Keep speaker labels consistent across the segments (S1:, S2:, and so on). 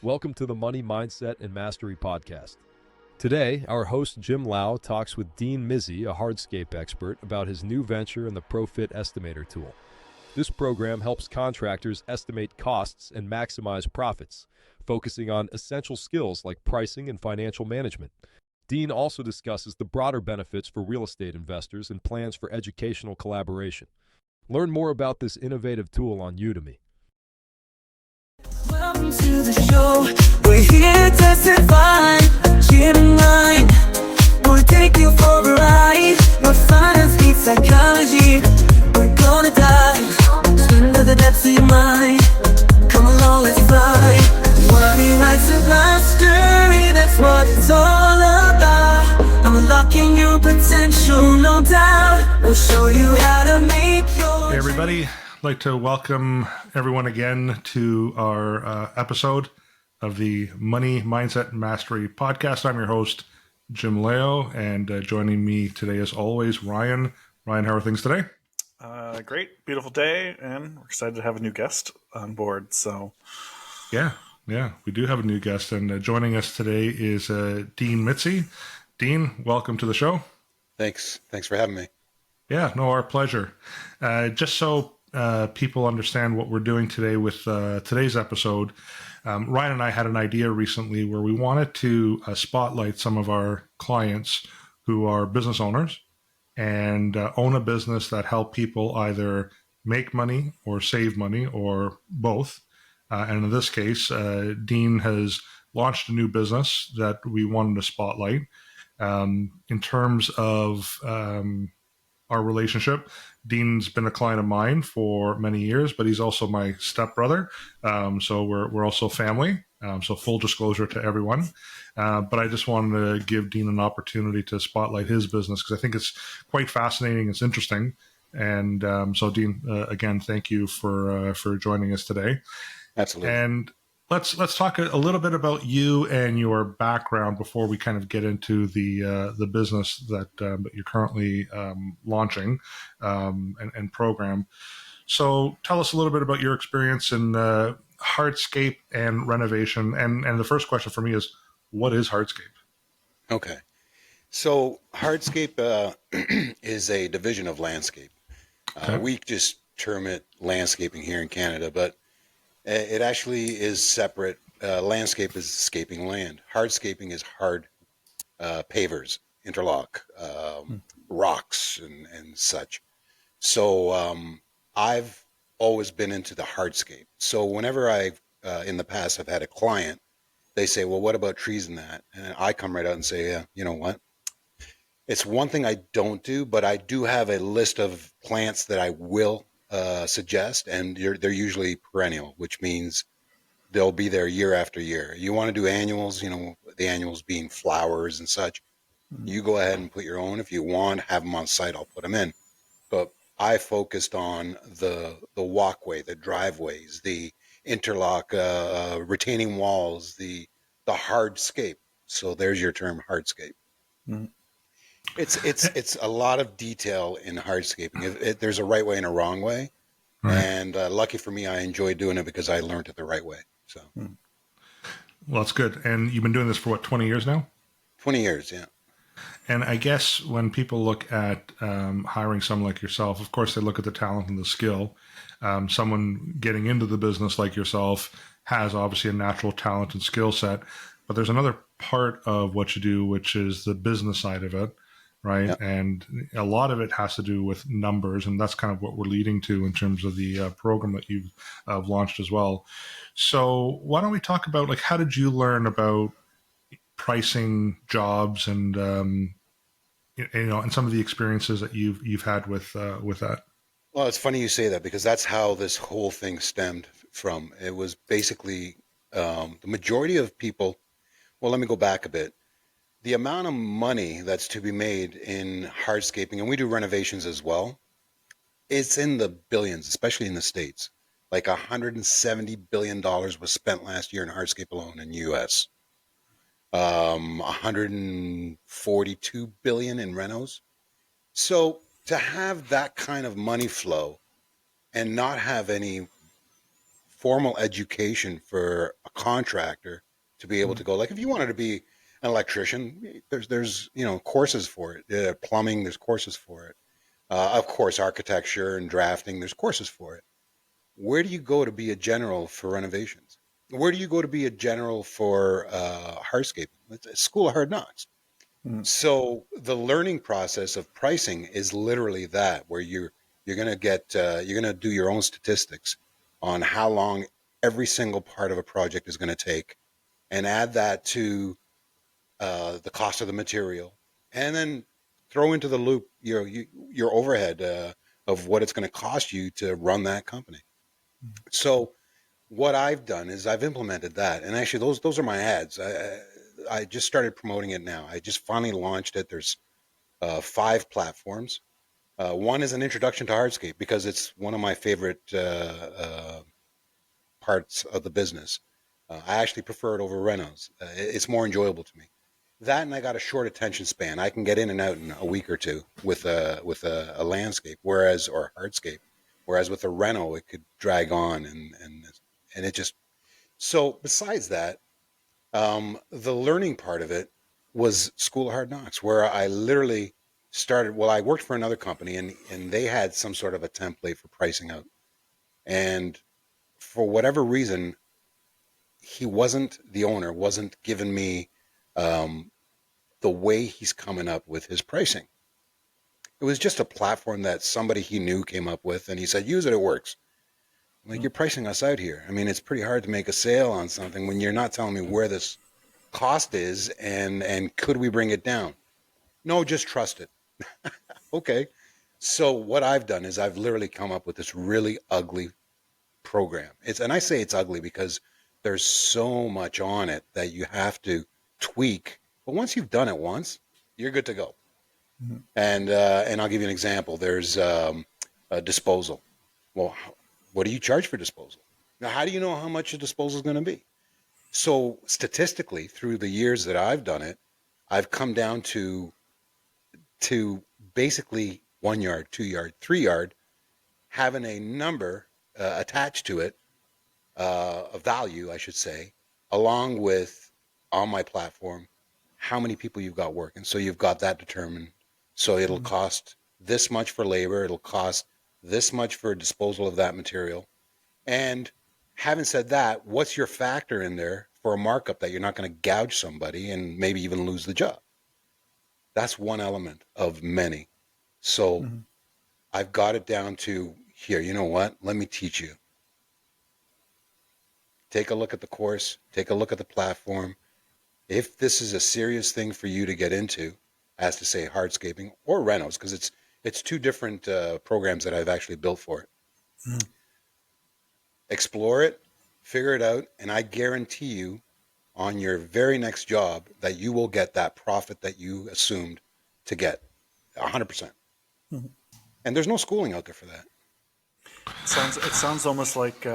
S1: Welcome to the Money Mindset and Mastery Podcast. Today, our host Jim Lao talks with Dean Mizzi, a hardscape expert, about his new venture in the Pro-Fit Estimator tool. This program helps contractors estimate costs and maximize profits, focusing on essential skills like pricing and financial management. Dean also discusses the broader benefits for real estate investors and plans for educational collaboration. Learn more about this innovative tool on Udemy.
S2: Welcome to the show. We're here to testify. Get in line. We'll take you for a ride. Your finance meets psychology. We're gonna dive into the depths of your mind. Come along, let's fly. Money likes a mastery. That's what it's all about. I'm unlocking your potential, no doubt. We'll show you how to make your.
S3: Hey everybody. I'd like to welcome everyone again to our episode of the Money Mindset and Mastery Podcast. I'm your host, Jim Lao, and joining me today, as always, Ryan. Ryan, how are things today?
S4: Great, beautiful day, and we're excited to have a new guest on board. So,
S3: Yeah, we do have a new guest, and joining us today is Dean Mizzi. Dean, welcome to the show.
S5: Thanks for having me.
S3: Yeah, no, our pleasure. Just so people understand what we're doing today with today's episode, Ryan and I had an idea recently where we wanted to spotlight some of our clients who are business owners and own a business that help people either make money or save money or both. And in this case, Dean has launched a new business that we wanted to spotlight. In terms of our relationship, Dean's been a client of mine for many years, but he's also my stepbrother. So we're also family. So full disclosure to everyone. But I just wanted to give Dean an opportunity to spotlight his business because I think it's quite fascinating. It's interesting. And so Dean, again, thank you for joining us today.
S5: Absolutely.
S3: And let's talk a little bit about you and your background before we kind of get into the business that you're currently launching and program. So tell us a little bit about your experience in hardscape and renovation. And the first question for me is, what is hardscape?
S5: Okay. So hardscape is a division of landscape.
S3: Okay.
S5: We just term it landscaping here in Canada, but it actually is separate. Landscape is scaping land. Hardscaping is hard pavers, interlock, rocks, and such. So I've always been into the hardscape. So whenever in the past, I've had a client, they say, well, what about trees and that? And I come right out and say, yeah, you know what? It's one thing I don't do, but I do have a list of plants that I will suggest, and they're usually perennial, which means they'll be there year after year. You want to do annuals, the annuals being flowers and such. You go ahead and put your own. If you want, have them on site, I'll put them in. But I focused on the walkway, the driveways, the interlock, retaining walls, the hardscape. So there's your term, hardscape.
S4: Mm-hmm.
S5: It's a lot of detail in hardscaping. There's a right way and a wrong way.
S3: Right.
S5: And lucky for me, I enjoy doing it because I learned it the right way. So,
S3: Well, that's good. And you've been doing this for 20 years now?
S5: 20 years, yeah.
S3: And I guess when people look at hiring someone like yourself, of course, they look at the talent and the skill. Someone getting into the business like yourself has obviously a natural talent and skill set, but there's another part of what you do, which is the business side of it, right?
S5: Yep.
S3: And a lot of it has to do with numbers, and that's kind of what we're leading to in terms of the program that you've launched as well. So why don't we talk about, like, how did you learn about pricing jobs and and some of the experiences that you've had with that?
S5: Well, it's funny you say that because that's how this whole thing stemmed from. It was basically the majority of people. Well, let me go back a bit. The amount of money that's to be made in hardscaping, and we do renovations as well, it's in the billions, especially in the States. Like $170 billion was spent last year in hardscape alone in the U.S. 142 billion in renos. So to have that kind of money flow and not have any formal education for a contractor to be able to go. Like if you wanted to be an electrician, there's courses for it. Plumbing, there's courses for it. Of course, architecture and drafting, there's courses for it. Where do you go to be a general for renovations? Where do you go to be a general for hardscaping? It's a school of hard knocks. So the learning process of pricing is literally that, where you're going to you're going to do your own statistics on how long every single part of a project is going to take, and add that to the cost of the material, and then throw into the loop your overhead of what it's going to cost you to run that company. So what I've done is I've implemented that, and actually those are my ads. I just started promoting it now. I just finally launched it. There's 5 platforms. One is an introduction to hardscape because it's one of my favorite parts of the business. I actually prefer it over renos. It's more enjoyable to me. That, and I got a short attention span. I can get in and out in a week or two with a landscape, or hardscape. Whereas with a reno, it could drag on, and it just. So besides that, the learning part of it was School of Hard Knocks, where I literally started. Well, I worked for another company, and they had some sort of a template for pricing out, and for whatever reason, the owner wasn't giving me the way he's coming up with his pricing. It was just a platform that somebody he knew came up with, and he said, use it, it works. I'm like, you're pricing us out here. I mean, it's pretty hard to make a sale on something when you're not telling me where this cost is and could we bring it down? No, just trust it. Okay. So what I've done is I've literally come up with this really ugly program. And I say it's ugly because there's so much on it that you have to tweak. But once you've done it once, you're good to go. Mm-hmm. And I'll give you an example. There's a disposal. Well, what do you charge for disposal? Now, how do you know how much a disposal is going to be? So statistically, through the years that I've done it, I've come down to basically 1 yard, 2 yard, 3 yard, having a number attached to it, a value, I should say, along with on my platform, how many people you've got working. So you've got that determined. So it'll cost this much for labor. It'll cost this much for disposal of that material. And having said that, what's your factor in there for a markup that you're not going to gouge somebody and maybe even lose the job? That's one element of many. So I've got it down to here. You know what? Let me teach you. Take a look at the course. Take a look at the platform. If this is a serious thing for you to get into, as to say hardscaping or renos, because it's 2 different programs that I've actually built for it. Explore it, figure it out, and I guarantee you on your very next job that you will get that profit that you assumed to get, 100%. And there's no schooling out there for that.
S4: It sounds almost like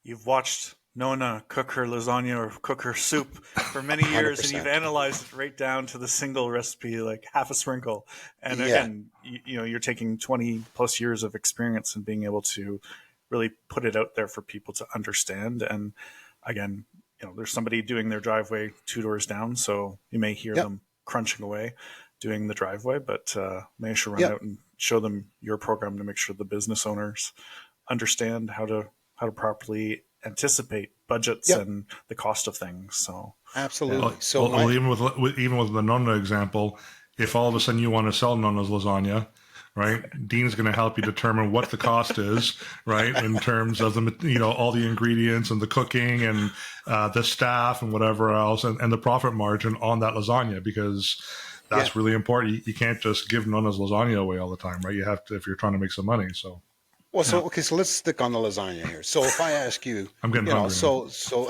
S4: you've watched Nona cook her lasagna or cook her soup for many years, 100%. And you've analyzed it right down to the single recipe, like half a sprinkle. And again, you're taking 20 plus years of experience and being able to really put it out there for people to understand. And again, there's somebody doing their driveway 2 doors down, so you may hear them crunching away doing the driveway, but make sure run out and show them your program to make sure the business owners understand how to properly anticipate budgets and the cost of things. So
S5: absolutely.
S3: Even with the Nonna example, if all of a sudden you want to sell Nonna's lasagna, right, Dean's going to help you determine what the cost is, right, in terms of the all the ingredients and the cooking and the staff and whatever else, and the profit margin on that lasagna, because that's really important. You can't just give Nonna's lasagna away all the time, right? You have to, if you're trying to make some money. So.
S5: Well, so let's stick on the lasagna here. So if I ask you,
S3: I'm getting hungry.
S5: So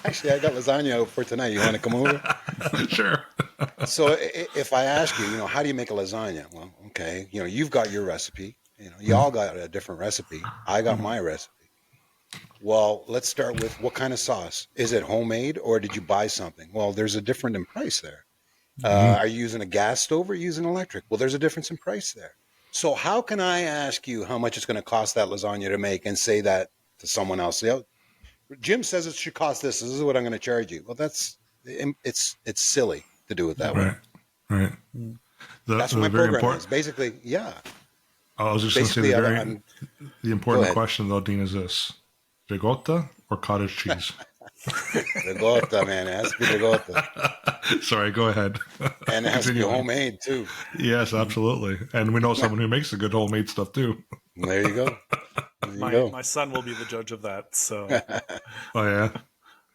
S5: actually, I got lasagna out for tonight. You want to come over?
S3: Sure.
S5: So if I ask you, how do you make a lasagna? Well, okay, you've got your recipe. You all got a different recipe. I got my recipe. Well, let's start with what kind of sauce. Is it homemade or did you buy something? Well, there's a difference in price there. Are you using a gas stove or using electric? Well, there's a difference in price there. So how can I ask you how much it's going to cost that lasagna to make and say that to someone else. You know, Jim says it should cost this. This is what I'm going to charge you. Well, it's silly to do it that way.
S3: Right.
S5: That's what
S3: The
S5: my
S3: very
S5: program
S3: important.
S5: is. Basically, yeah.
S3: I was just going to say
S5: Basically,
S3: the
S5: Go
S3: important
S5: ahead.
S3: question though, Dean, is this: ricotta or cottage cheese?
S5: Ricotta, man. It has to be ricotta.
S3: Sorry, go ahead.
S5: And it has to be
S3: Continuing.
S5: homemade too.
S3: Yes, absolutely. And we know someone who makes the good homemade stuff too.
S5: There you go. There you go.
S4: My son will be the judge of that. So
S3: Oh yeah,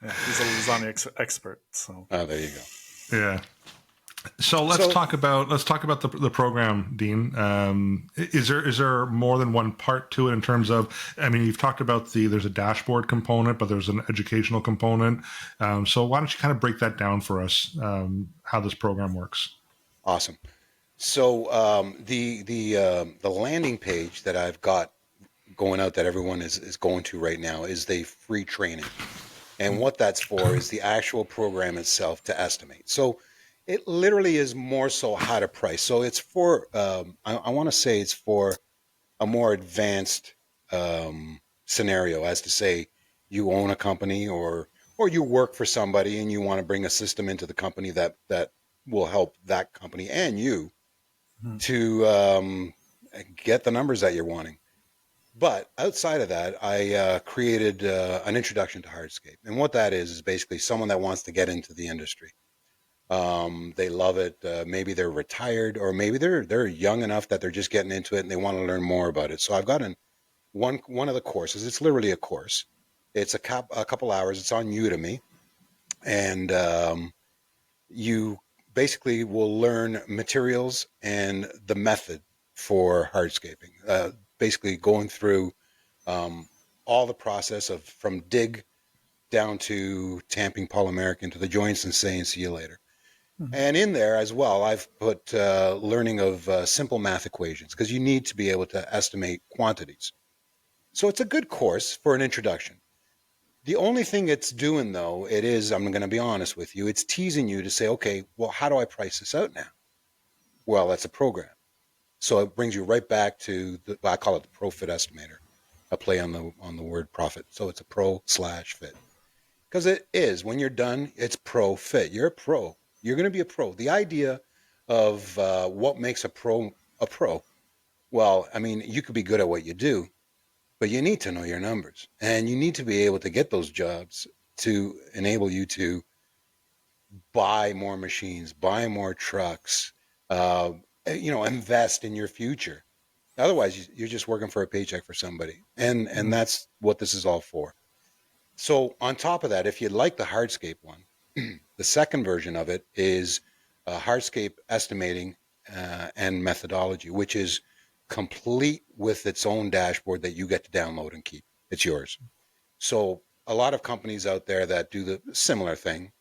S4: yeah, he's a lasagna expert. So
S5: Oh, there you go.
S3: yeah. So let's talk about the program, Dean. Is there more than one part to it in terms of? I mean, you've talked about there's a dashboard component, but there's an educational component. So why don't you kind of break that down for us? How this program works?
S5: Awesome. So the landing page that I've got going out that everyone is going to right now is the free training, and what that's for is the actual program itself to estimate. So it literally is more so how to price. So it's for I want to say it's for a more advanced scenario, as to say you own a company or you work for somebody and you want to bring a system into the company that will help that company and you to get the numbers that you're wanting. But outside of that, I created an introduction to Hardscape. And what that is basically someone that wants to get into the industry. They love it. Maybe they're retired, or maybe they're young enough that they're just getting into it and they want to learn more about it. So I've got one of the courses. It's literally a course. It's a couple hours. It's on Udemy. And you basically will learn materials and the method for hardscaping. Basically going through all the process of from dig down to tamping polymeric into the joints and saying see you later. And in there as well, I've put learning of simple math equations, because you need to be able to estimate quantities. So it's a good course for an introduction. The only thing it's doing, though, I'm going to be honest with you, it's teasing you to say, okay, well, how do I price this out now? Well, that's a program. So it brings you right back to I call it the Pro-Fit Estimator, a play on the word profit. So it's a pro/fit. Because it is, when you're done, it's pro-fit. You're a pro. You're going to be a pro. The idea of what makes a pro a pro, well, I mean, you could be good at what you do, but you need to know your numbers. And you need to be able to get those jobs to enable you to buy more machines, buy more trucks, invest in your future. Otherwise, you're just working for a paycheck for somebody. And that's what this is all for. So on top of that, if you'd like the Hardscape one, the second version of it is Hardscape estimating and methodology, which is complete with its own dashboard that you get to download and keep. It's yours. So a lot of companies out there that do the similar thing,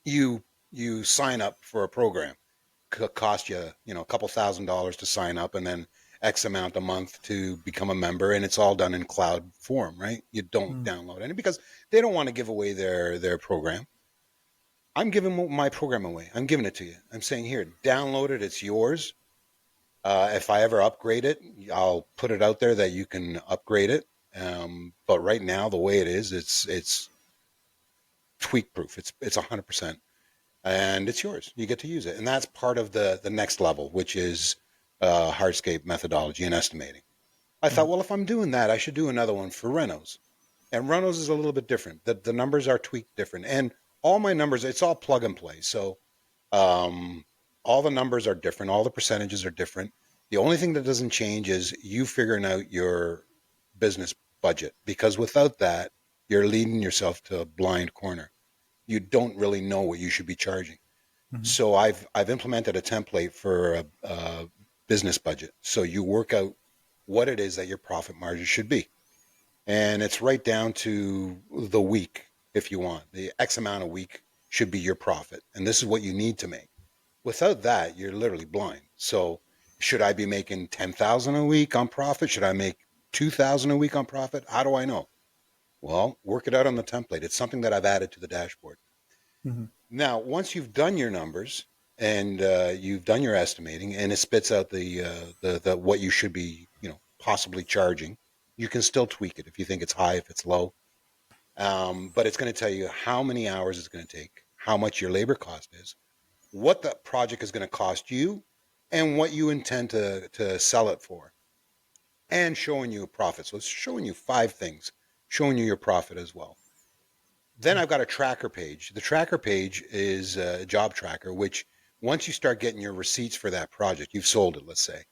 S5: you sign up for a program. Could cost you, a couple $1,000s to sign up, and then X amount a month to become a member, and it's all done in cloud form, right? You don't download any because they don't want to give away their program. I'm giving my program away. I'm giving it to you. I'm saying, here, download it. It's yours. If I ever upgrade it, I'll put it out there that you can upgrade it. But right now, the way it is, it's tweak proof. It's 100%, and it's yours. You get to use it, and that's part of the next level, which is hardscape methodology and estimating. I thought, well, if I'm doing that, I should do another one for renos. And renos is a little bit different. The numbers are tweaked different. And all my numbers, it's all plug and play. So all the numbers are different. All the percentages are different. The only thing that doesn't change is you figuring out your business budget. Because without that, you're leading yourself to a blind corner. You don't really know what you should be charging. So I've implemented a template for a business budget. So you work out what it is that your profit margin should be. And it's right down to the week, if you want. The X amount a week should be your profit. And this is what you need to make. Without that, you're literally blind. So should I be making $10,000 a week on profit? Should I make $2,000 a week on profit? How do I know? Well, work it out on the template. It's something that I've added to the dashboard. Now, once you've done your numbers and you've done your estimating, and it spits out the what you should be, possibly charging, You can still tweak it if you think it's high, if it's low. But it's going to tell you how many hours it's going to take, how much your labor cost is, what the project is going to cost you, and what you intend to sell it for, and showing you a profit. So it's showing you 5 things, showing you your profit as well. Then I've got a tracker page. The tracker page is a job tracker, which once you start getting your receipts for that project, you've sold it, let's say,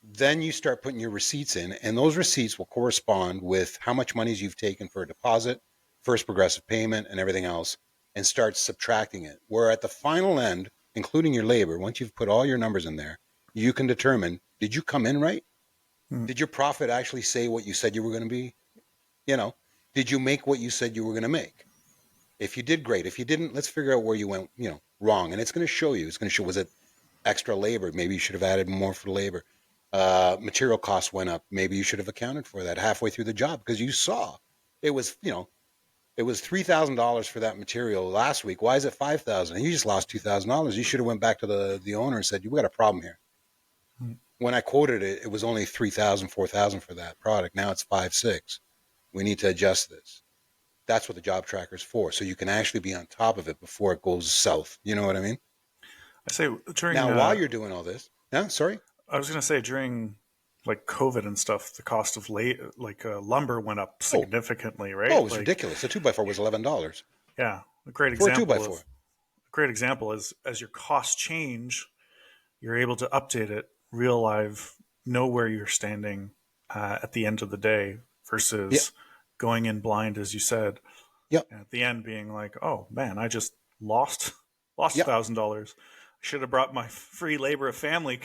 S5: then you start putting your receipts in, and those receipts will correspond with how much money you've taken for a deposit, first progressive payment, and everything else, and start subtracting it. Where at the final end, including your labor, once you've put all your numbers in there, you can determine, did you come in right? Did your profit actually say what you said you were going to be? Did you make what you said you were going to make? If you did, great. If you didn't, let's figure out where you went, wrong. And it's going to show you. It's going to show, was it extra labor? Maybe you should have added more for labor. Material costs went up. Maybe you should have accounted for that halfway through the job, because you saw it was, it was $3,000 for that material last week. Why is it $5,000? And you just lost $2,000. You should have went back to the owner and said, "We got a problem here." When I quoted it, it was only $3,000, $4,000 for that product. Now it's $5,000, $6,000. We need to adjust this. That's what the job tracker is for. So you can actually be on top of it before it goes south. You know what I mean?
S4: I say during
S5: now, while you're doing all this, sorry.
S4: I was going to say during like COVID and stuff, the cost of lumber went up significantly, right?
S5: Oh, it was ridiculous. The 2x4 was $11.
S4: Yeah, a great
S5: for
S4: example.
S5: A 2x4.
S4: A great example is as your costs change, you're able to update it, real live, know where you're standing at the end of the day versus going in blind, as you said.
S5: Yep.
S4: And at the end, being like, "Oh man, I just lost $1,000. Should have brought my free labor of family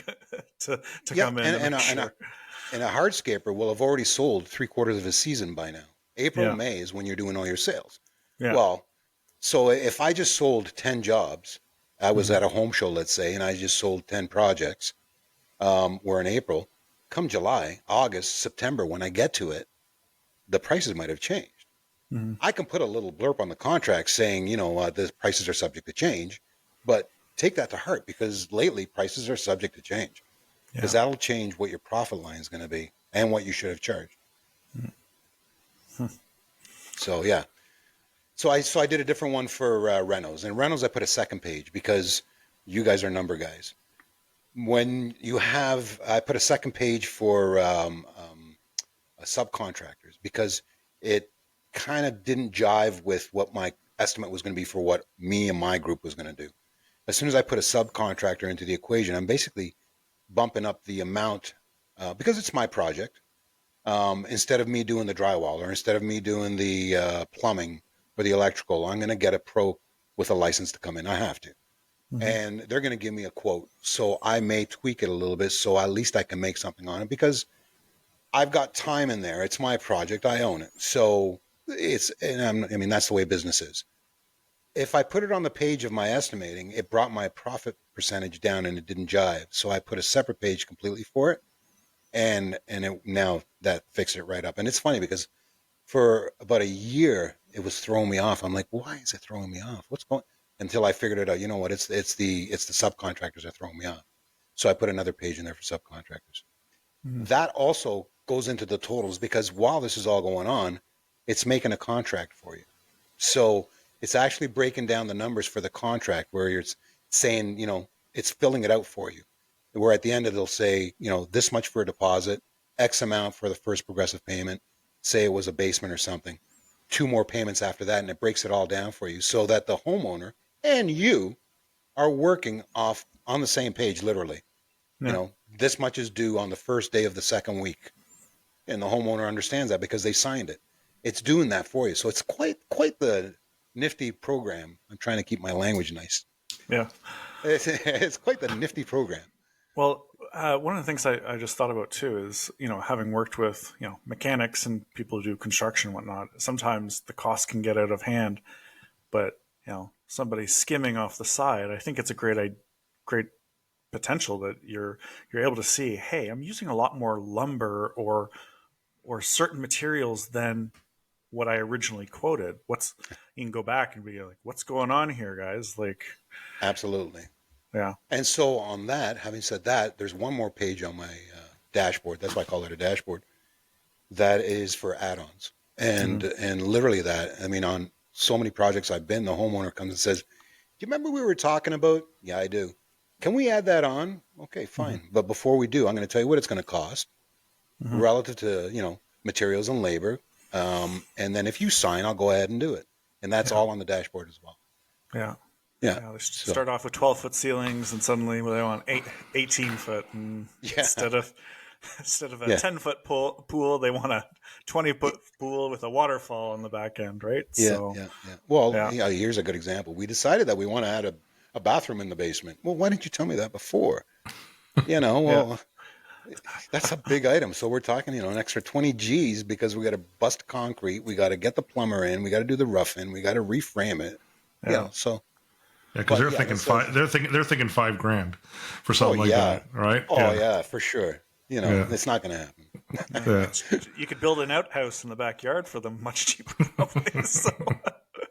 S4: to come in." And
S5: a hardscaper will have already sold 3/4 of his season by now. April, May is when you're doing all your sales.
S4: Yeah.
S5: Well, so if I just sold 10 jobs, I was at a home show, let's say, and I just sold 10 projects, we're in April, come July, August, September, when I get to it, the prices might have changed. I can put a little blurb on the contract saying, the prices are subject to change, but take that to heart, because lately prices are subject to change, because that'll change what your profit line is going to be and what you should have charged. So, yeah. So I did a different one for renos. And renos, I put a second page because you guys are number guys. When you have, I put a second page for subcontractors, because it kind of didn't jive with what my estimate was going to be for what me and my group was going to do. As soon as I put a subcontractor into the equation, I'm basically bumping up the amount because it's my project. Instead of me doing the drywall, or instead of me doing the plumbing or the electrical, I'm going to get a pro with a license to come in. I have to. And they're going to give me a quote. So I may tweak it a little bit, so at least I can make something on it, because I've got time in there. It's my project. I own it. So that's the way business is. If I put it on the page of my estimating, it brought my profit percentage down and it didn't jive. So I put a separate page completely for it. Now that fixed it right up. And it's funny because for about a year, it was throwing me off. I'm like, why is it throwing me off? What's going on? Until I figured it out. You know what? It's the subcontractors that are throwing me off. So I put another page in there for subcontractors. That also goes into the totals, because while this is all going on, it's making a contract for you. So it's actually breaking down the numbers for the contract, where you're saying, it's filling it out for you. Where at the end it'll say, this much for a deposit, X amount for the first progressive payment, say it was a basement or something, 2 more payments after that, and it breaks it all down for you, so that the homeowner and you are working off on the same page, literally. This much is due on the first day of the second week. And the homeowner understands that because they signed it. It's doing that for you. So it's quite the nifty program. I'm trying to keep my language nice.
S4: Yeah.
S5: It's quite the nifty program.
S4: Well, one of the things I just thought about too is, having worked with, mechanics and people who do construction and whatnot, sometimes the cost can get out of hand, but, somebody skimming off the side, I think it's a great potential that you're able to see, hey, I'm using a lot more lumber or certain materials than what I originally quoted. You can go back and be like, what's going on here, guys? Like,
S5: absolutely.
S4: Yeah.
S5: And so on that, having said that, there's one more page on my dashboard. That's why I call it a dashboard. that is for add-ons. And literally that, I mean, on so many projects I've been, the homeowner comes and says, do you remember we were talking about? Yeah, I do. Can we add that on? Okay, fine. But before we do, I'm going to tell you what it's going to cost relative to, materials and labor. And then if you sign, I'll go ahead and do it. And that's all on the dashboard as well.
S4: Yeah.
S5: Yeah.
S4: They start off with 12-foot ceilings, and suddenly they want 18-foot, and instead of a 10-foot pool, they want a 20-foot pool with a waterfall on the back end, right?
S5: Yeah. Well, here's a good example. We decided that we want to add a bathroom in the basement. Well, why didn't you tell me that before? That's a big item. So we're talking, an extra 20 G's because we got to bust concrete, we got to get the plumber in, we got to do the roughing, we got to reframe it.
S3: Because they're thinking $5,000 for something like that, right?
S5: Oh yeah, for sure. It's not going to happen.
S4: You could build an outhouse in the backyard for them much cheaper, probably. So.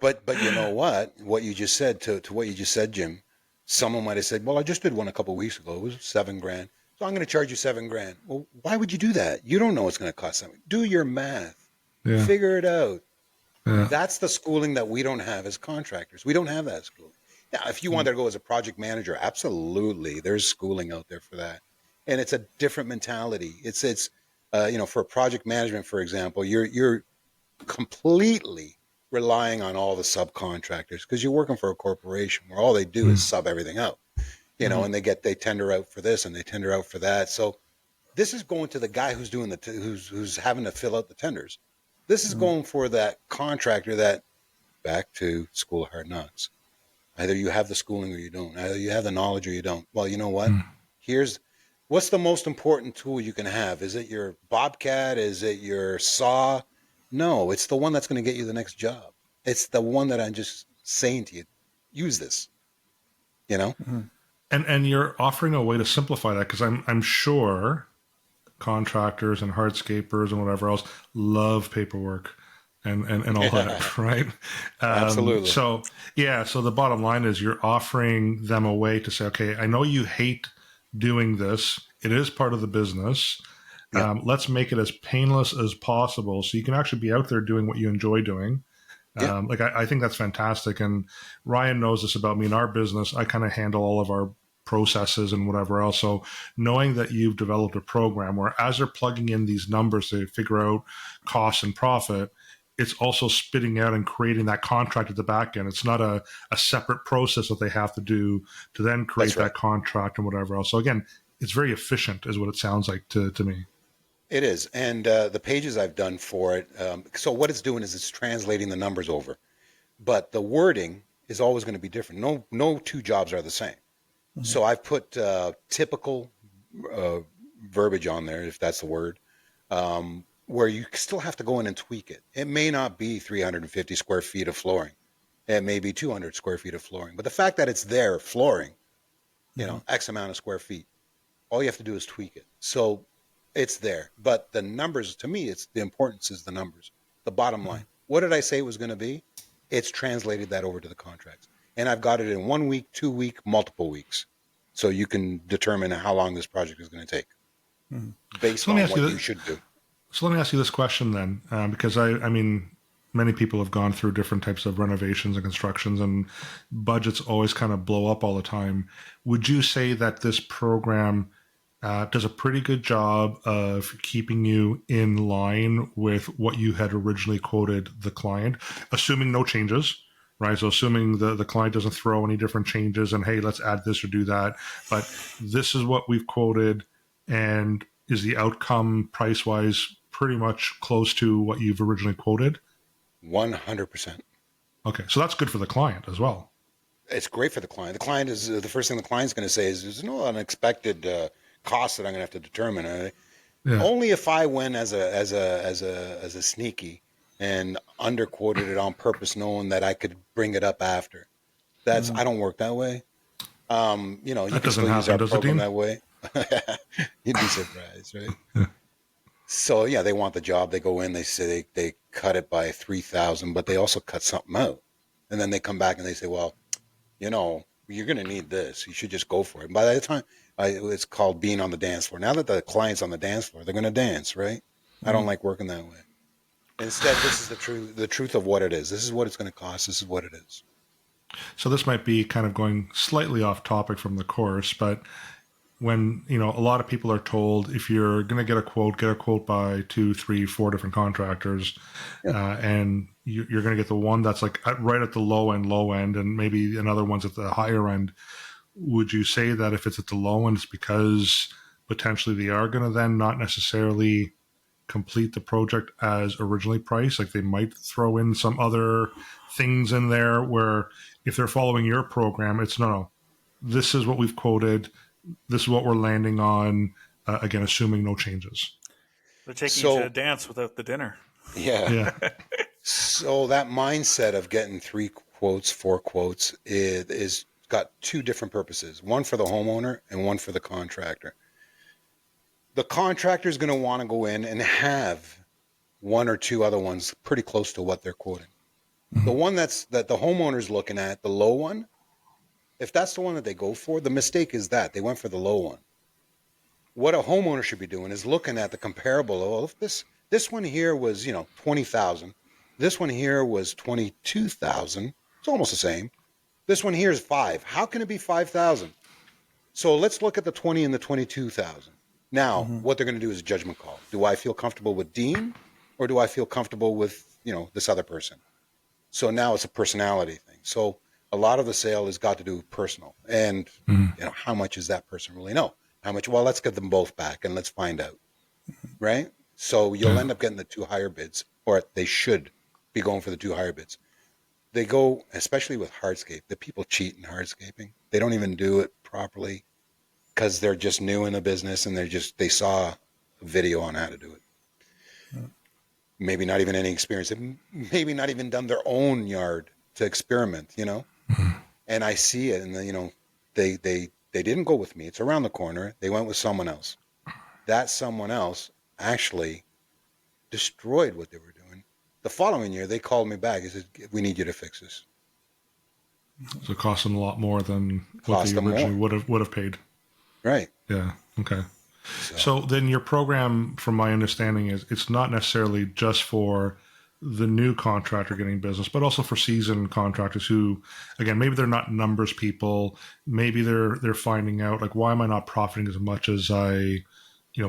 S5: But you know what you just said to what you just said, Jim, someone might have said, well, I just did one a couple of weeks ago. It was $7,000. So I'm going to charge you $7,000. Well, why would you do that? You don't know it's going to cost something. Do your math. Yeah. Figure it out. Yeah. That's the schooling that we don't have as contractors. We don't have that schooling. Now, if you want to go as a project manager, absolutely. There's schooling out there for that. And it's a different mentality. It's for project management, for example, you're completely relying on all the subcontractors because you're working for a corporation where all they do is sub everything out, and they tender out for this and they tender out for that. So this is going to the guy who's doing who's having to fill out the tenders. This is going for that contractor that, back to School of Hard Knocks. Either you have the schooling or you don't. Either you have the knowledge or you don't. Well, you know what? What's the most important tool you can have? Is it your Bobcat? Is it your saw? No, it's the one that's going to get you the next job. It's the one that I'm just saying to you, use this,
S3: And you're offering a way to simplify that because I'm sure contractors and hardscapers and whatever else love paperwork and all that, right?
S5: Absolutely.
S3: So the bottom line is you're offering them a way to say, okay, I know you hate doing this. It is part of the business. Yeah. Let's make it as painless as possible so you can actually be out there doing what you enjoy doing. Yeah. I think that's fantastic. And Ryan knows this about me in our business. I kind of handle all of our processes and whatever else. So knowing that you've developed a program where as they're plugging in these numbers to figure out cost and profit, it's also spitting out and creating that contract at the back end. It's not a separate process that they have to do to then create that contract and whatever else. So again, it's very efficient is what it sounds like to me.
S5: It is. And the pages I've done for it, so what it's doing is it's translating the numbers over. But the wording is always going to be different. No two jobs are the same. Mm-hmm. So I've put typical verbiage on there, if that's the word, where you still have to go in and tweak it. It may not be 350 square feet of flooring. It may be 200 square feet of flooring. But the fact that it's there, flooring, X amount of square feet, all you have to do is tweak it. So it's there. But the numbers, to me, the importance is the numbers, the bottom line. What did I say it was going to be? It's translated that over to the contracts. And I've got it in 1 week, 2 week, multiple weeks. So you can determine how long this project is going to take based on what you should do.
S3: So let me ask you this question then, because I mean, many people have gone through different types of renovations and constructions, and budgets always kind of blow up all the time. Would you say that this program does a pretty good job of keeping you in line with what you had originally quoted the client, assuming no changes, right? So assuming the client doesn't throw any different changes and, hey, let's add this or do that. But this is what we've quoted, and is the outcome price-wise pretty much close to what you've originally quoted?
S5: 100%.
S3: Okay, so that's good for the client as well.
S5: It's great for the client. The client is the first thing the client's going to say is, "There's no unexpected cost that I'm going to have to determine." Only if I went as a sneaky and underquoted it on purpose, knowing that I could bring it up after. That's I don't work that way. You can still use our program that way. You'd be surprised, right? So they want the job. They go in. They say they cut it by 3,000, but they also cut something out, and then they come back and they say, "Well, you're going to need this. You should just go for it." And by the time it's called being on the dance floor. Now that the client's on the dance floor, they're going to dance, right? I don't like working that way. Instead, this is the truth of what it is. This is what it's going to cost. This is what it is.
S3: So this might be kind of going slightly off topic from the course, but when, a lot of people are told if you're going to get a quote by 2, 3, 4 different contractors, and you're going to get the one that's like right at the low end, and maybe another one's at the higher end. Would you say that if it's at the low end, it's because potentially they are going to then not necessarily complete the project as originally priced? Like they might throw in some other things in there where if they're following your program, it's no, this is what we've quoted. This is what we're landing on, again, assuming no changes.
S4: They're taking you to a dance without the dinner.
S5: Yeah. So that mindset of getting 3 quotes, 4 quotes is got 2 different purposes. One for the homeowner and one for the contractor. The contractor is going to want to go in and have 1 or 2 other ones pretty close to what they're quoting. Mm-hmm. The one that the homeowner's looking at, the low one, if that's the one that they go for, the mistake is that they went for the low one. What a homeowner should be doing is looking at the comparable. Oh, if this one here was, $20,000. This one here was $22,000. It's almost the same. This one here is $5,000. How can it be $5,000? So let's look at the 20 and the 22,000. Now, what they're going to do is a judgment call. Do I feel comfortable with Dean, or do I feel comfortable with, this other person? So now it's a personality thing. So a lot of the sale has got to do with personal, and how much does that person really know? How much? Well, let's get them both back and let's find out, right? So you'll end up getting the 2 higher bids, or they should be going for the 2 higher bids. They go, especially with hardscape, the people cheat in hardscaping. They don't even do it properly because they're just new in the business and they saw a video on how to do it. Maybe not even any experience. Maybe not even done their own yard to experiment, And I see it, and they didn't go with me. It's around the corner. They went with someone else. That someone else actually destroyed what they were doing. The following year, they called me back. They said, "We need you to fix this."
S3: So it cost them a lot more than what they originally would have paid.
S5: Right.
S3: Yeah. Okay. So then your program, from my understanding, is it's not necessarily just for the new contractor getting business, but also for seasoned contractors who, again, maybe they're not numbers people. Maybe they're finding out, like, why am I not profiting as much as I,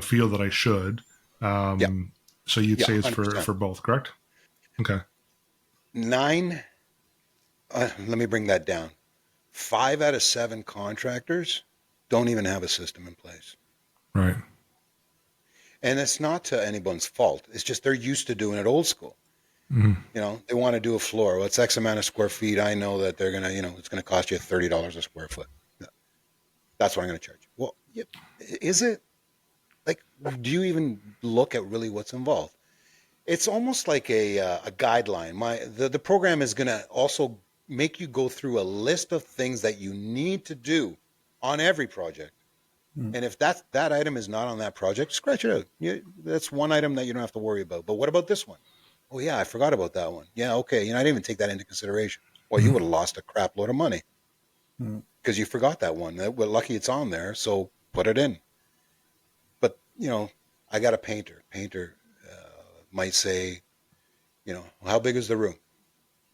S3: feel that I should? So you'd say it's 100%. For both, correct? Okay.
S5: 9. Let me bring that down. 5 out of 7 contractors don't even have a system in place.
S3: Right.
S5: And it's not to anyone's fault. It's just they're used to doing it old school. Mm-hmm. They want to do a floor. Well, it's X amount of square feet. I know that they're going to, it's going to cost you $30 a square foot. That's what I'm going to charge you. Well, is it? Like, do you even look at really what's involved? It's almost like a guideline. The program is going to also make you go through a list of things that you need to do on every project. And if that item is not on that project, scratch it out. That's one item that you don't have to worry about. But what about this one? Oh, yeah, I forgot about that one. Yeah, okay. I didn't even take that into consideration. Well, you would have lost a crap load of money because you forgot that one. Well, lucky it's on there, so put it in. But, I got a painter. Painter might say, how big is the room?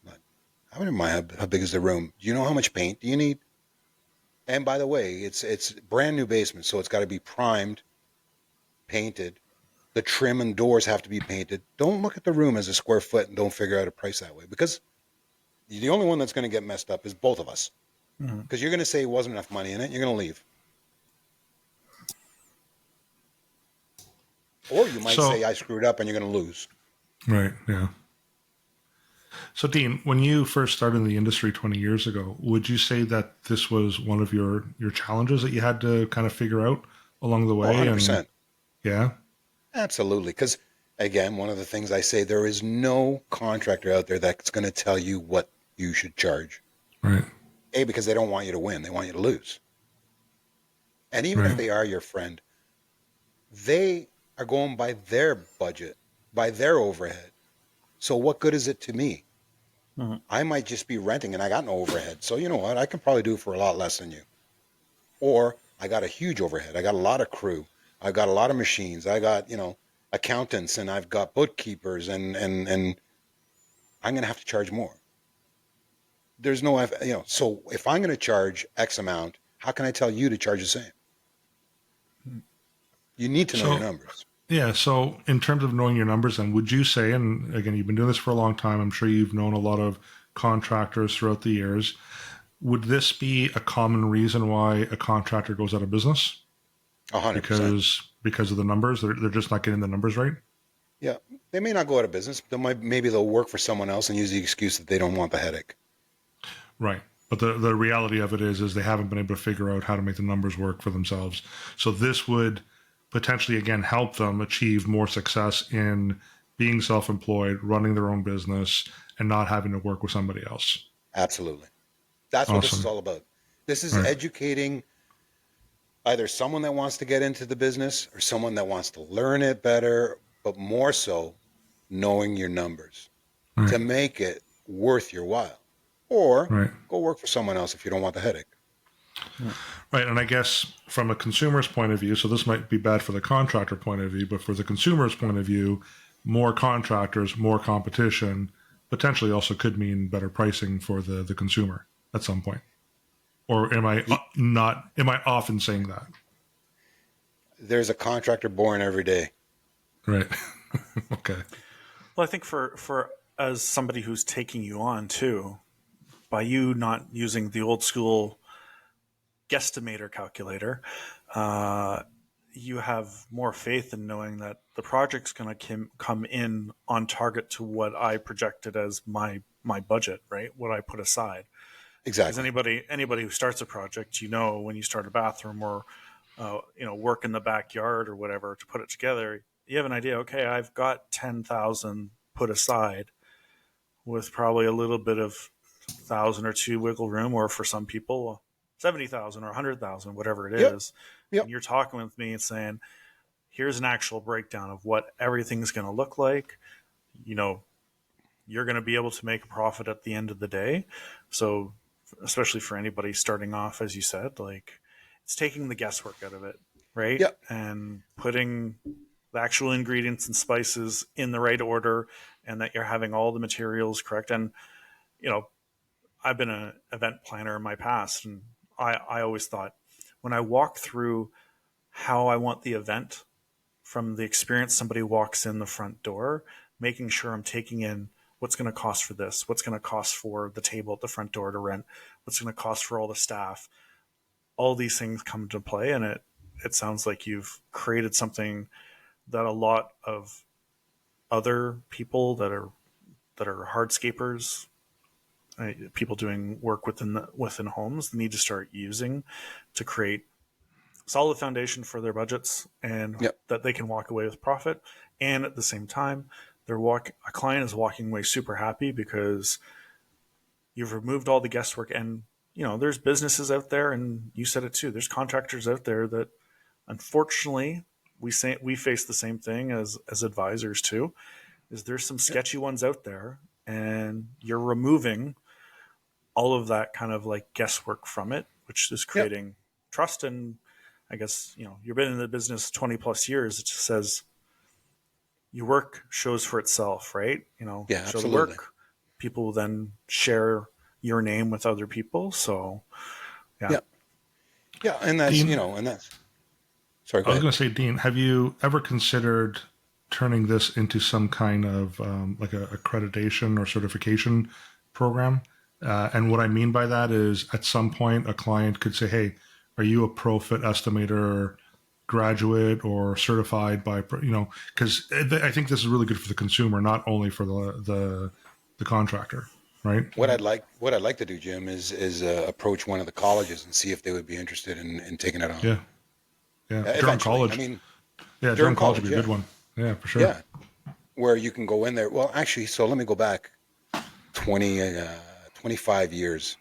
S5: I wouldn't mind how big is the room. Do you know how much paint do you need? And by the way, it's brand new basement, so it's got to be primed, painted. The trim and doors have to be painted. Don't look at the room as a square foot and don't figure out a price that way, because the only one that's going to get messed up is both of us. Because you're going to say it wasn't enough money in it, you're going to leave. Or you might say I screwed up and you're going to lose.
S3: Right, yeah. So, Dean, when you first started in the industry 20 years ago, would you say that this was one of your challenges that you had to kind of figure out along the way?
S5: 100%.
S3: Yeah?
S5: Absolutely. Because, again, one of the things I say, there is no contractor out there that's going to tell you what you should charge.
S3: Right.
S5: Because they don't want you to win. They want you to lose. And even if they are your friend, they are going by their budget, by their overhead. So what good is it to me? I might just be renting and I got no overhead. So you know what? I can probably do it for a lot less than you. Or I got a huge overhead. I got a lot of crew. I got a lot of machines. I got, accountants and I've got bookkeepers and I'm going to have to charge more. There's no, so if I'm going to charge X amount, how can I tell you to charge the same? You need to know your numbers.
S3: Yeah. So in terms of knowing your numbers, and would you say, and again, you've been doing this for a long time, I'm sure you've known a lot of contractors throughout the years. Would this be a common reason why a contractor goes out of business?
S5: 100%.
S3: Because of the numbers, they're just not getting the numbers right.
S5: Yeah, they may not go out of business. Maybe they'll work for someone else and use the excuse that they don't want the headache.
S3: Right. But the reality of it is they haven't been able to figure out how to make the numbers work for themselves. So this would potentially, again, help them achieve more success in being self-employed, running their own business, and not having to work with somebody else.
S5: Absolutely. That's what this is all about. This is educating either someone that wants to get into the business or someone that wants to learn it better, but more so knowing your numbers to make it worth your while. Or go work for someone else if you don't want the headache.
S3: Right. And I guess from a consumer's point of view, so this might be bad for the contractor point of view, but for the consumer's point of view, more contractors, more competition potentially also could mean better pricing for the consumer at some point. Or am I off in saying that?
S5: There's a contractor born every day.
S3: Right. Okay.
S4: Well, I think for as somebody who's taking you on too, by you not using the old school guesstimator calculator, you have more faith in knowing that the project's going to come in on target to what I projected as my budget, right? What I put aside.
S5: Exactly.
S4: Because anybody who starts a project, when you start a bathroom or work in the backyard or whatever to put it together, you have an idea. Okay, I've got 10,000 put aside, with probably a little bit of 1,000 or two wiggle room, or for some people 70,000 or 100,000, whatever it is.
S5: Yep.
S4: And you're talking with me and saying, here's an actual breakdown of what everything's going to look like. You're going to be able to make a profit at the end of the day. So especially for anybody starting off, as you said, like, it's taking the guesswork out of it, right?
S5: Yep.
S4: And putting the actual ingredients and spices in the right order, and that you're having all the materials correct. And I've been an event planner in my past, and I always thought, when I walk through how I want the event, from the experience somebody walks in the front door, making sure I'm taking in what's going to cost for this, what's going to cost for the table at the front door to rent, what's going to cost for all the staff. All these things come into play, and it sounds like you've created something that a lot of other people that are hardscapers, people doing work within homes, need to start using to create solid foundation for their budgets, and that they can walk away with profit. And at the same time, a client is walking away super happy because you've removed all the guesswork. And there's businesses out there, and you said it too, there's contractors out there that, unfortunately, we face the same thing as advisors too, is there's some sketchy ones out there, and you're removing all of that kind of like guesswork from it, which is creating trust. And I guess, you've been in the business 20 plus years. It just says your work shows for itself, right? Show
S5: absolutely.
S4: the work. People will then share your name with other people. So,
S5: yeah. And that's,
S3: Dean,
S5: and that's, sorry,
S3: I was going to say, Dean, have you ever considered turning this into some kind of like a accreditation or certification program? And what I mean by that is, at some point, a client could say, hey, are you a Pro-Fit Estimator graduate or certified by, because I think this is really good for the consumer, not only for the contractor, right?
S5: What I'd like to do, Jim, is approach one of the colleges and see if they would be interested in taking it on.
S3: Yeah. Durham College.
S5: I mean,
S3: Durham College would be a good one. Yeah, for sure.
S5: Yeah, where you can go in there. Well, actually, so let me go back 25 years.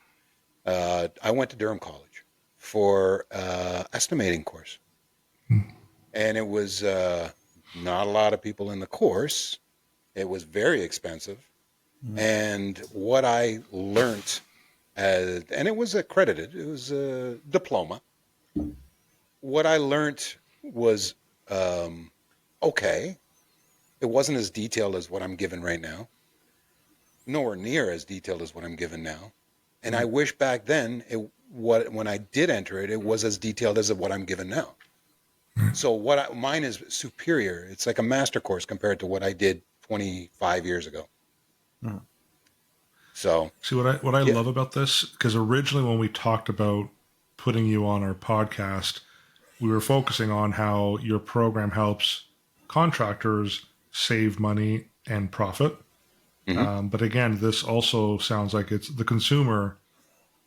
S5: I went to Durham College for estimating course. And it was not a lot of people in the course. It was very expensive. And what I learned, and it was accredited, it was a diploma. What I learned was okay, It wasn't as detailed as what I'm given right now. Nowhere near as detailed as what I'm given now. And I wish back then, when I did enter it, it was as detailed as what I'm given now. So mine is superior. It's like a master course compared to what I did 25 years ago. So
S3: see what I love about this, because originally when we talked about putting you on our podcast, we were focusing on how your program helps contractors save money and profit. But again, this also sounds like it's the consumer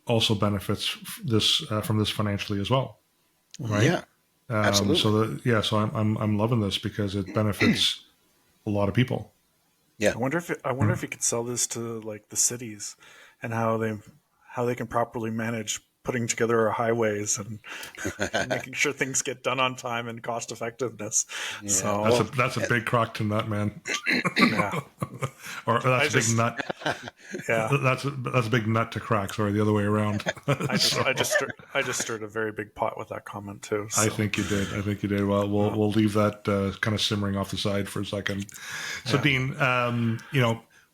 S3: also benefits from this financially as well, right?
S5: Yeah, absolutely.
S3: So I'm loving this because it benefits a lot of people.
S5: Yeah.
S4: I wonder if you could sell this to like the cities and how they can properly manage putting together our highways and making sure things get done on time and cost effectiveness.
S5: Yeah.
S4: So
S3: That's a big crock to nut, man.
S4: yeah.
S3: Or that's a big nut.
S4: Yeah.
S3: That's a big nut to crack. Sorry, the other way around.
S4: I just stirred a very big pot with that comment too. So.
S3: I think you did. Well, we'll leave that kind of simmering off the side for a second. So, Dean,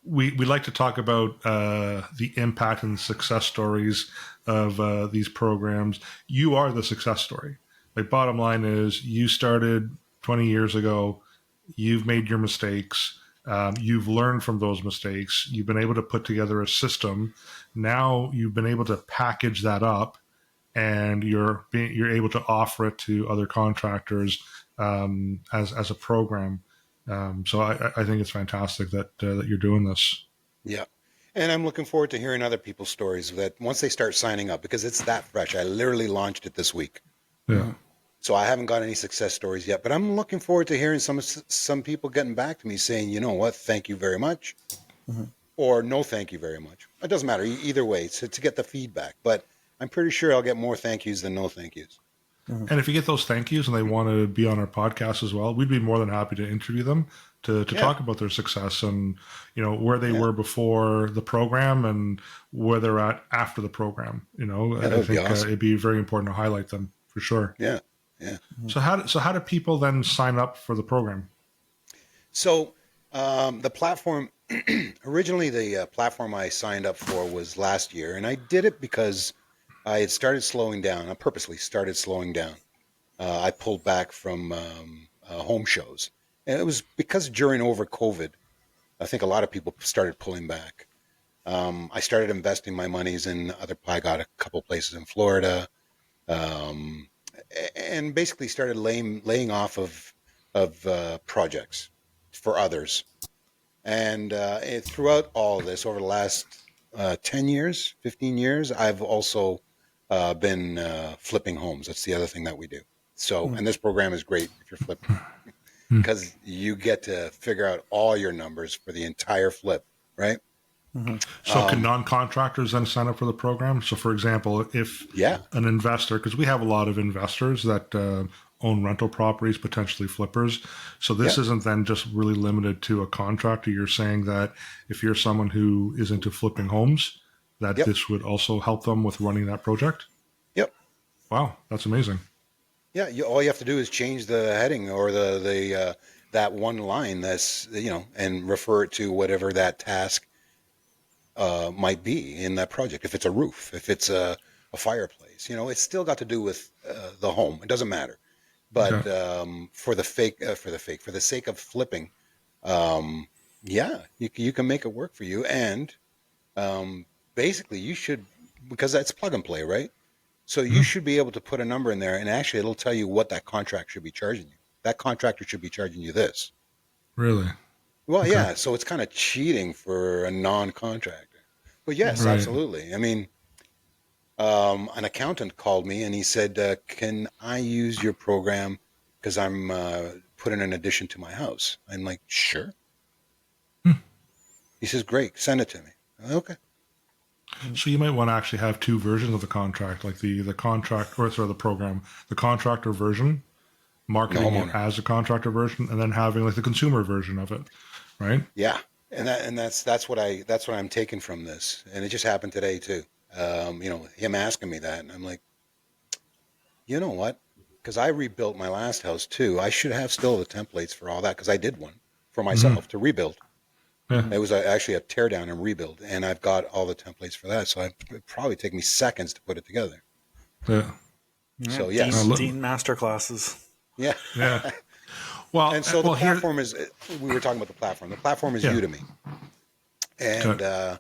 S3: we like to talk about the impact and success stories of these programs. You are the success story. Like, bottom line is, you started 20 years ago. You've made your mistakes. You've learned from those mistakes. You've been able to put together a system. Now you've been able to package that up, and you're able to offer it to other contractors as a program. So I think it's fantastic that you're doing this.
S5: Yeah. And I'm looking forward to hearing other people's stories that once they start signing up, because it's that fresh. I literally launched it this week.
S3: Yeah.
S5: So I haven't got any success stories yet, but I'm looking forward to hearing some people getting back to me saying, you know what, thank you very much, or no thank you very much. It doesn't matter either way to get the feedback, but I'm pretty sure I'll get more thank yous than no thank yous.
S3: And if you get those thank yous and they want to be on our podcast as well, we'd be more than happy to interview them to talk about their success and, where they were before the program and where they're at after the program. I think
S5: awesome.
S3: It'd be very important to highlight them for sure.
S5: Yeah. Yeah.
S3: So how do people then sign up for the program?
S5: So the platform, originally the platform I signed up for was last year, and I did it because I had started slowing down. I purposely started slowing down. I pulled back from home shows. And it was because over COVID, I think a lot of people started pulling back. I started investing my monies I got a couple places in Florida, and basically started laying off of projects for others. And throughout all of this, over the last 10 years, 15 years, I've also been flipping homes. That's the other thing that we do. So, and this program is great if you're flipping, because you get to figure out all your numbers for the entire flip, right?
S3: So can non-contractors then sign up for the program? So, for example, if an investor, because we have a lot of investors that own rental properties, potentially flippers. So this isn't then just really limited to a contractor. You're saying that if you're someone who is into flipping homes, that this would also help them with running that project?
S5: Yep.
S3: Wow, that's amazing.
S5: Yeah, all you have to do is change the heading or the that one line that's, and refer it to whatever that task might be in that project. If it's a roof, if it's a fireplace, it's still got to do with the home. It doesn't matter. But for the sake of flipping, you can make it work for you. And basically, you should, because that's plug and play, right? So you should be able to put a number in there, and actually it'll tell you what that contract should be charging you. That contractor should be charging you this.
S3: Really?
S5: Well, yeah. So it's kind of cheating for a non-contractor. But yes, absolutely. I mean, an accountant called me and he said, can I use your program because I'm putting an addition to my house? I'm like, sure. He says, great, send it to me. Okay.
S3: So you might want to actually have two versions of the contract, like the contract, or sorry, the program, the contractor version, marketing it as a contractor version, and then having like the consumer version of it, right?
S5: Yeah, and that's what I'm taking from this, and it just happened today too. Him asking me that, and I'm like, you know what? Because I rebuilt my last house too. I should have still the templates for all that because I did one for myself to rebuild.
S3: Yeah.
S5: It was actually a tear down and rebuild, and I've got all the templates for that. So it'd probably take me seconds to put it together.
S3: Yeah.
S5: So yes,
S4: Dean masterclasses.
S5: yeah.
S3: Yeah. Well,
S5: And so the
S3: well, here,
S5: platform is, we were talking about the platform. The platform is Udemy. And
S3: how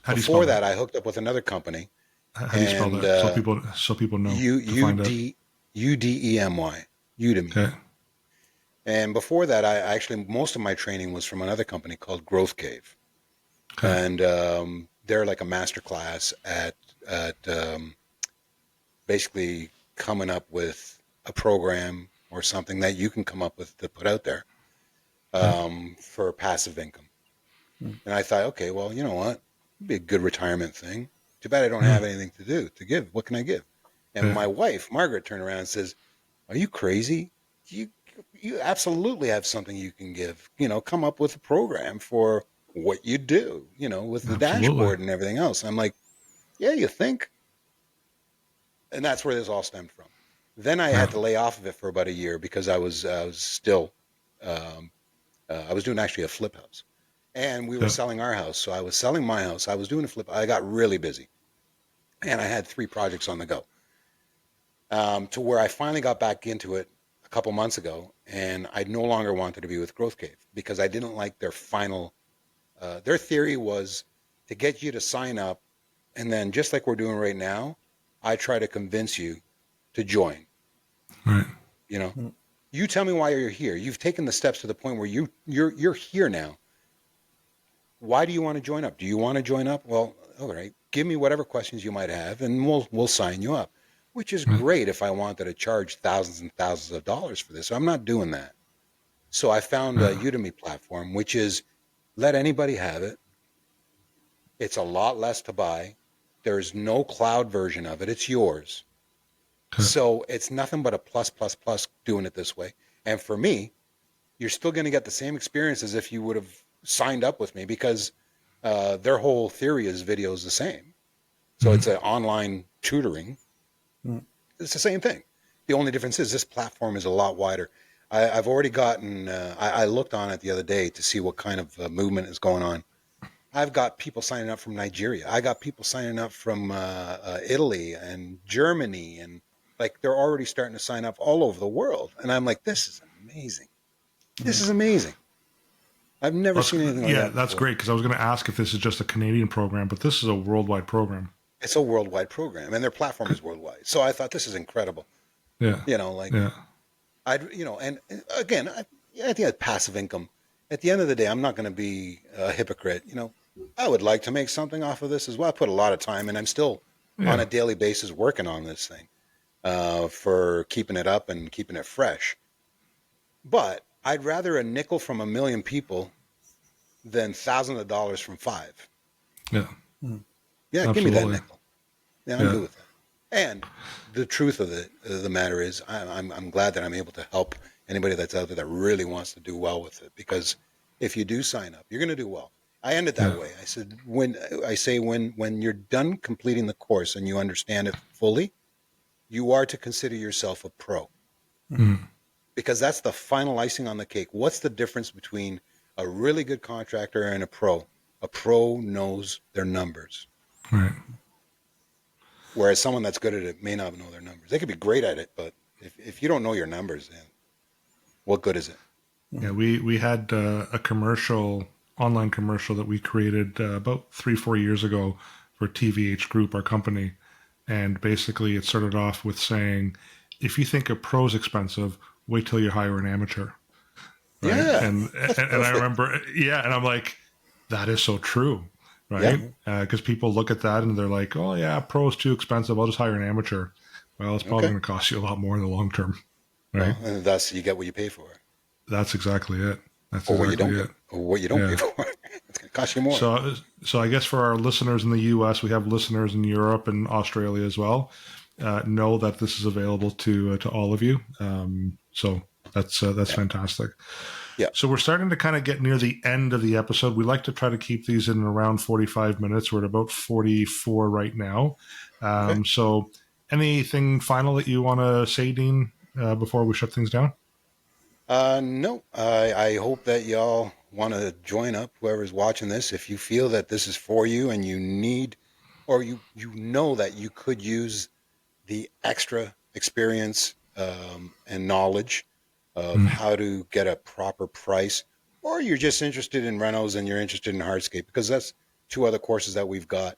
S3: do you
S5: before
S3: spell
S5: that, I hooked up with another company.
S3: How do you spell that? So people know.
S5: Udemy. Udemy.
S3: Okay.
S5: And before that, I actually, most of my training was from another company called Growth Cave.
S3: Okay.
S5: And they're like a master class at basically coming up with a program or something that you can come up with to put out there for passive income. And I thought, okay, well, you know what? It'd be a good retirement thing. Too bad I don't have anything to give. What can I give? And my wife, Margaret, turned around and says, are you crazy? You absolutely have something you can give. Come up with a program for what you do, with the dashboard and everything else. I'm like, yeah, you think? And that's where this all stemmed from. Then I had to lay off of it for about a year because I was still, I was doing actually a flip house. And we were selling our house. So I was selling my house. I was doing a flip. I got really busy. And I had 3 projects on the go. To where I finally got back into it a couple months ago. And I no longer wanted to be with Growth Cave because I didn't like their final, their theory was to get you to sign up. And then just like we're doing right now, I try to convince you to join.
S3: Right.
S5: You tell me why you're here. You've taken the steps to the point where you're here now. Why do you want to join up? Do you want to join up? Well, all right. Give me whatever questions you might have, and we'll sign you up. Which is great if I wanted to charge thousands and thousands of dollars for this. So I'm not doing that. So I found a Udemy platform, which is let anybody have it. It's a lot less to buy. There's no cloud version of it. It's yours. So it's nothing but a plus doing it this way. And for me, you're still going to get the same experience as if you would have signed up with me because their whole theory is videos the same. So it's an online tutoring. It's the same thing. The only difference is this platform is a lot wider. I've already gotten, I looked on it the other day to see what kind of movement is going on. I've got people signing up from Nigeria. I got people signing up from Italy and Germany. And like they're already starting to sign up all over the world. And I'm like, this is amazing. This is amazing. I've never seen anything like that.
S3: Yeah, that's great because I was going to ask if this is just a Canadian program, but this is a worldwide program.
S5: It's a worldwide program, and their platform is worldwide. So I thought this is incredible.
S3: Yeah.
S5: And again, at the end of passive income, at the end of the day, I'm not going to be a hypocrite. I would like to make something off of this as well. I put a lot of time, and I'm still on a daily basis working on this thing for keeping it up and keeping it fresh. But I'd rather a nickel from a million people than thousands of dollars from 5.
S3: Yeah.
S5: Yeah,
S3: Absolutely.
S5: give me that nickel. Yeah, I'm good with that. And the truth of the matter is, I'm glad that I'm able to help anybody that's out there that really wants to do well with it. Because if you do sign up, you're going to do well. I end it that way. I said when you're done completing the course and you understand it fully, you are to consider yourself a pro. Because that's the final icing on the cake. What's the difference between a really good contractor and a pro? A pro knows their numbers.
S3: Right.
S5: Whereas someone that's good at it may not know their numbers. They could be great at it, but if you don't know your numbers, then what good is it?
S3: Yeah, we had a online commercial that we created about 3-4 years ago for TVH Group, our company. And basically it started off with saying, if you think a pro's expensive, wait till you hire an amateur. Right?
S5: Yeah.
S3: And I remember, and I'm like, that is so true. Right? Because people look at that and they're like, oh yeah, pro's too expensive. I'll just hire an amateur. Well, it's probably going to cost you a lot more in the long term. Right?
S5: Well, and thus you get what you pay for.
S3: That's exactly it. That's
S5: or
S3: exactly
S5: what you don't pay for. It's going to cost you more.
S3: So I guess for our listeners in the U.S., we have listeners in Europe and Australia as well. Know that this is available to all of you. So that's fantastic.
S5: Yeah.
S3: So we're starting to kind of get near the end of the episode. We like to try to keep these in around 45 minutes. We're at about 44 right now. So anything final that you want to say, Dean, before we shut things down?
S5: No. I hope that y'all want to join up, whoever's watching this, if you feel that this is for you and you need, or you know that you could use the extra experience and knowledge of how to get a proper price, or you're just interested in renos and you're interested in hardscape, because that's 2 other courses that we've got,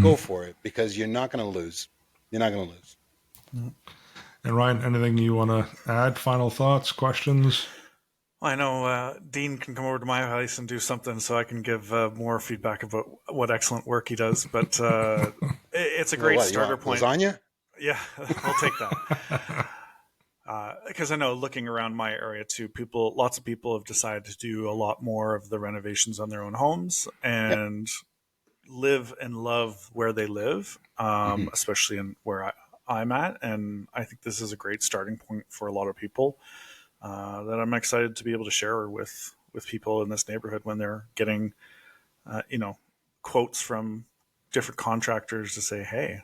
S5: go for it, because you're not going to lose. You're not going to lose.
S3: And Ryan, anything you want to add? Final thoughts, questions?
S4: I know Dean can come over to my house and do something so I can give more feedback about what excellent work he does. But it's a great starter point.
S5: Lasagna?
S4: Yeah, I'll take that. Because I know, looking around my area too, lots of people have decided to do a lot more of the renovations on their own homes and live and love where they live, especially in where I'm at. And I think this is a great starting point for a lot of people that I'm excited to be able to share with people in this neighborhood when they're getting, quotes from different contractors to say, hey,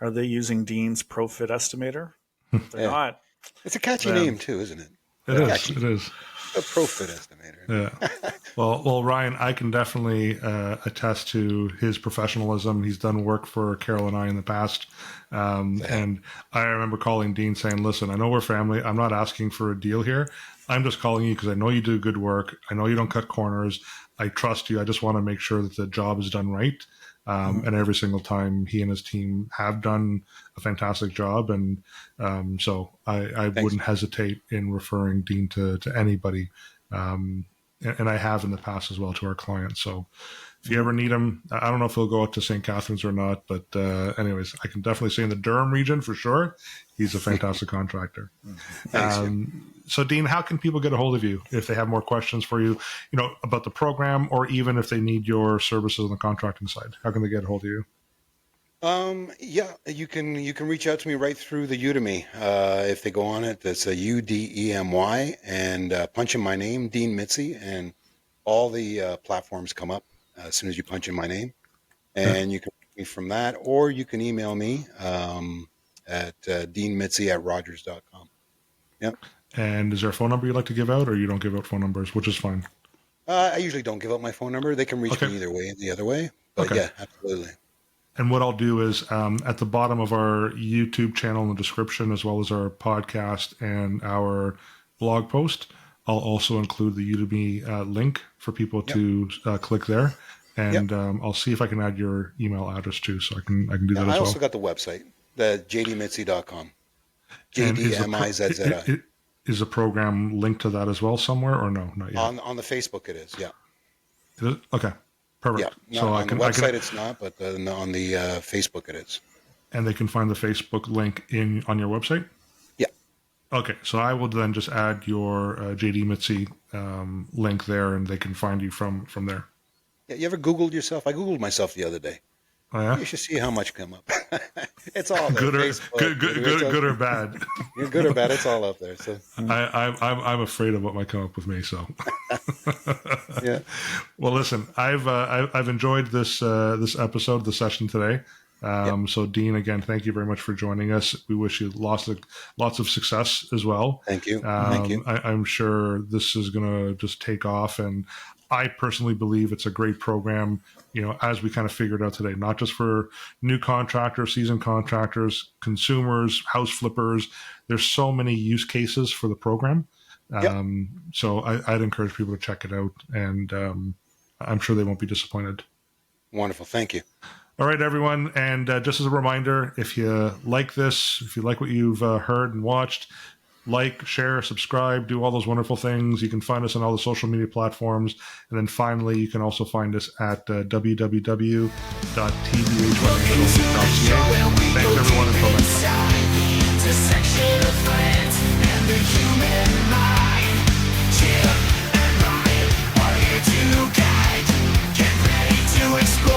S4: are they using Dean's Pro-Fit Estimator? If they're not.
S5: It's a catchy name too, isn't it?
S3: It is.
S5: A Pro-Fit Estimator.
S3: Yeah. Well, Ryan, I can definitely attest to his professionalism. He's done work for Carol and I in the past. And I remember calling Dean saying, listen, I know we're family. I'm not asking for a deal here. I'm just calling you because I know you do good work. I know you don't cut corners. I trust you. I just want to make sure that the job is done right. And every single time he and his team have done a fantastic job. And so I wouldn't hesitate in referring Dean to anybody. And I have in the past as well to our clients. So if you ever need him, I don't know if he'll go out to St. Catharines or not, but anyways, I can definitely say in the Durham region for sure, he's a fantastic contractor. So Dean, how can people get a hold of you if they have more questions for you, about the program, or even if they need your services on the contracting side? How can they get a hold of you?
S5: You can reach out to me right through the Udemy. If they go on it, that's a UDEMY, and punch in my name, Dean Mizzi, and all the platforms come up as soon as you punch in my name. And you can reach me from that, or you can email me at deanmizzi@rogers.com. Yep.
S3: And is there a phone number you'd like to give out, or you don't give out phone numbers, which is fine?
S5: I usually don't give out my phone number. They can reach me either way, the other way. But yeah, absolutely.
S3: And what I'll do is at the bottom of our YouTube channel in the description, as well as our podcast and our blog post, I'll also include the Udemy link for people to click there. And I'll see if I can add your email address too, so I can do that as well.
S5: I also got the website, the jdmizzi.com. JDMIZZI.
S3: Is the program linked to that as well somewhere, or no? Not yet.
S5: On the Facebook it is, yeah.
S3: Is it? Okay, perfect.
S5: Yeah, so on the website it's not, but on the Facebook it is.
S3: And they can find the Facebook link on your website?
S5: Yeah.
S3: Okay, so I will then just add your JD Mizzi link there, and they can find you from there.
S5: Yeah, you ever Googled yourself? I Googled myself the other day.
S3: Oh, yeah?
S5: You should see how much come up. It's all there.
S3: Good or bad.
S5: Good or bad, it's all up there. So
S3: I'm afraid of what might come up with me. So
S5: yeah.
S3: Well, listen, I've enjoyed this episode, the session today. So Dean, again, thank you very much for joining us. We wish you lots of success as well.
S5: Thank you. Thank you.
S3: I'm sure this is going to just take off, and I personally believe it's a great program, as we kind of figured out today, not just for new contractors, seasoned contractors, consumers, house flippers. There's so many use cases for the program. So I'd encourage people to check it out, and I'm sure they won't be disappointed.
S5: Wonderful. Thank you.
S3: All right, everyone. And just as a reminder, if you like this, if you like what you've heard and watched, like, share, subscribe, do all those wonderful things. You can find us on all the social media platforms. And then finally, you can also find us at www.tbhfinancial.ca. Thanks, everyone, until next time.
S2: Explode.